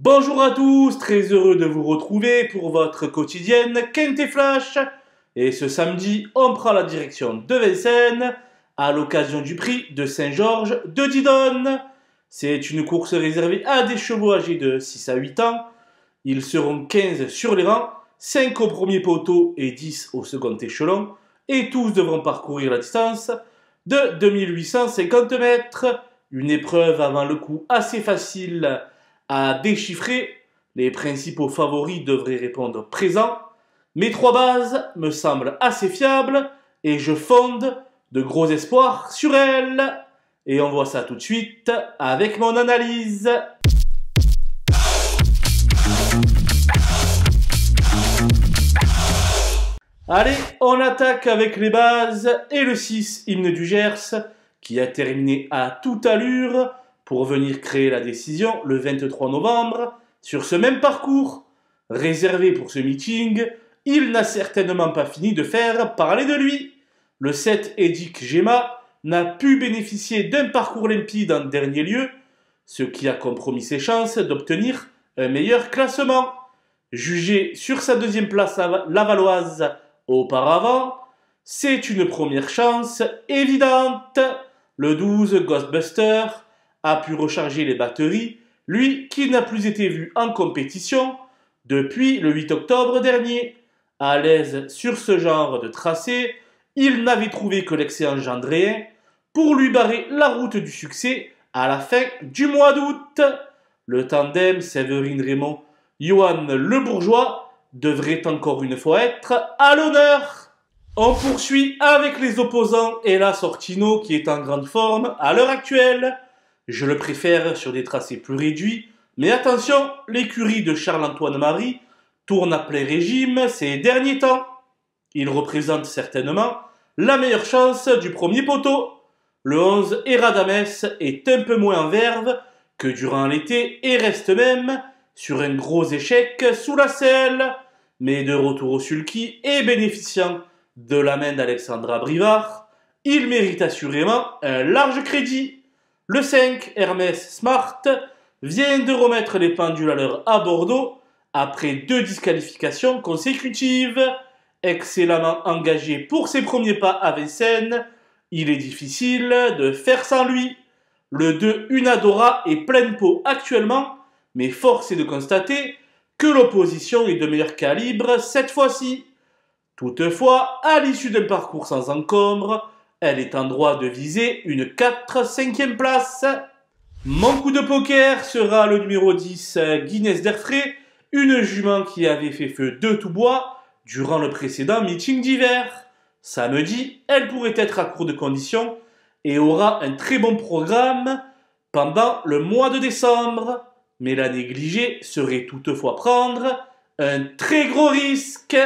Bonjour à tous, très heureux de vous retrouver pour votre quotidienne Quintet Flash. Et ce samedi, on prend la direction de Vincennes à l'occasion du prix de Saint-Georges de Didonne. C'est une course réservée à des chevaux âgés de 6 à 8 ans. Ils seront 15 sur les rangs, 5 au premier poteau et 10 au second échelon. Et tous devront parcourir la distance de 2850 mètres. Une épreuve avant le coup assez facile à déchiffrer. Les principaux favoris devraient répondre présent. Mes trois bases me semblent assez fiables et je fonde de gros espoirs sur elles. Et on voit ça tout de suite avec mon analyse. Allez, on attaque avec les bases et le 6, Hymne du Gers, qui a terminé à toute allure pour venir créer la décision le 23 novembre. Sur ce même parcours, réservé pour ce meeting, il n'a certainement pas fini de faire parler de lui. Le 7, Edic Gemma, n'a pu bénéficier d'un parcours limpide en dernier lieu, ce qui a compromis ses chances d'obtenir un meilleur classement. Jugé sur sa deuxième place lavalloise auparavant, c'est une première chance évidente. Le 12, Ghostbuster, a pu recharger les batteries, lui qui n'a plus été vu en compétition depuis le 8 octobre dernier. À l'aise sur ce genre de tracé, il n'avait trouvé que l'excellent Gendréen pour lui barrer la route du succès à la fin du mois d'août. Le tandem Séverine-Raymond, Johan Le Bourgeois devrait encore une fois être à l'honneur. On poursuit avec les opposants et la Sortino qui est en grande forme à l'heure actuelle. Je le préfère sur des tracés plus réduits, mais attention, l'écurie de Charles-Antoine Marie tourne à plein régime ces derniers temps. Il représente certainement la meilleure chance du premier poteau. Le 11, Eradames, est un peu moins en verve que durant l'été et reste même sur un gros échec sous la selle, mais de retour au sulky et bénéficiant de la main d'Alexandra Brivard, il mérite assurément un large crédit. Le 5, Hermès Smart, vient de remettre les pendules à l'heure à Bordeaux après 2 disqualifications consécutives. Excellemment engagé pour ses premiers pas à Vincennes, il est difficile de faire sans lui. Le 2, Unadora, est pleine peau actuellement, mais force est de constater que l'opposition est de meilleur calibre cette fois-ci. Toutefois, à l'issue d'un parcours sans encombre, elle est en droit de viser une 4-5e place. Mon coup de poker sera le numéro 10, Guinness d'Erfray, une jument qui avait fait feu de tout bois durant le précédent meeting d'hiver. Samedi, elle pourrait être à court de conditions et aura un très bon programme pendant le mois de décembre. Mais la négliger serait toutefois prendre un très gros risque.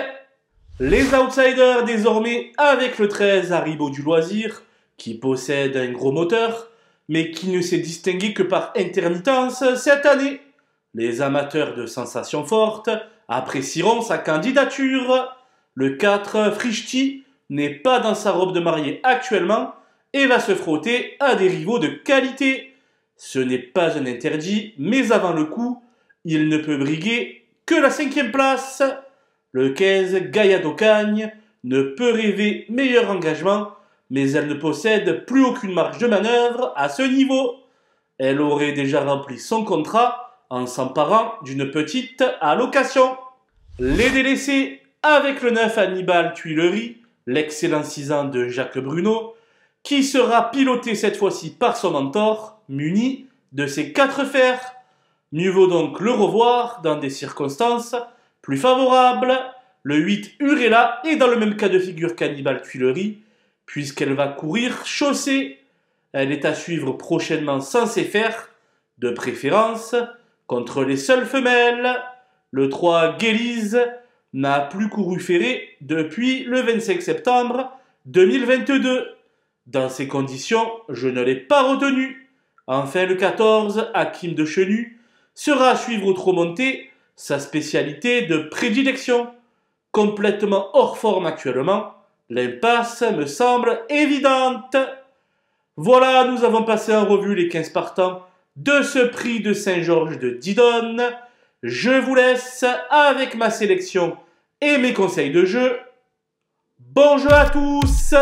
Les outsiders désormais avec le 13 Haribo du Loisir, qui possède un gros moteur, mais qui ne s'est distingué que par intermittence cette année. Les amateurs de sensations fortes apprécieront sa candidature. Le 4 Frischti n'est pas dans sa robe de mariée actuellement et va se frotter à des rivaux de qualité. Ce n'est pas un interdit, mais avant le coup, il ne peut briguer que la 5e place. Le 15, Gaïa d'Ocagne, ne peut rêver meilleur engagement, mais elle ne possède plus aucune marge de manœuvre à ce niveau. Elle aurait déjà rempli son contrat en s'emparant d'une petite allocation. Les délaissés, avec le 9 Hannibal Tuileries, l'excellent 6 ans de Jacques Bruno, qui sera piloté cette fois-ci par son mentor, muni de ses 4 fers. Mieux vaut donc le revoir dans des circonstances plus favorable. Le 8, Urella, est dans le même cas de figure qu'Hannibal Tuileries, puisqu'elle va courir chaussée. Elle est à suivre prochainement sans ses fers, de préférence, contre les seules femelles. Le 3, Guélise, n'a plus couru ferré depuis le 25 septembre 2022. Dans ces conditions, je ne l'ai pas retenu. Enfin, le 14, Hakim de Chenu, sera à suivre au trot monté, sa spécialité de prédilection. Complètement hors forme actuellement, l'impasse me semble évidente. Voilà, nous avons passé en revue les 15 partants de ce prix de Saint-Georges de Didonne. Je vous laisse avec ma sélection et mes conseils de jeu. Bon jeu à tous!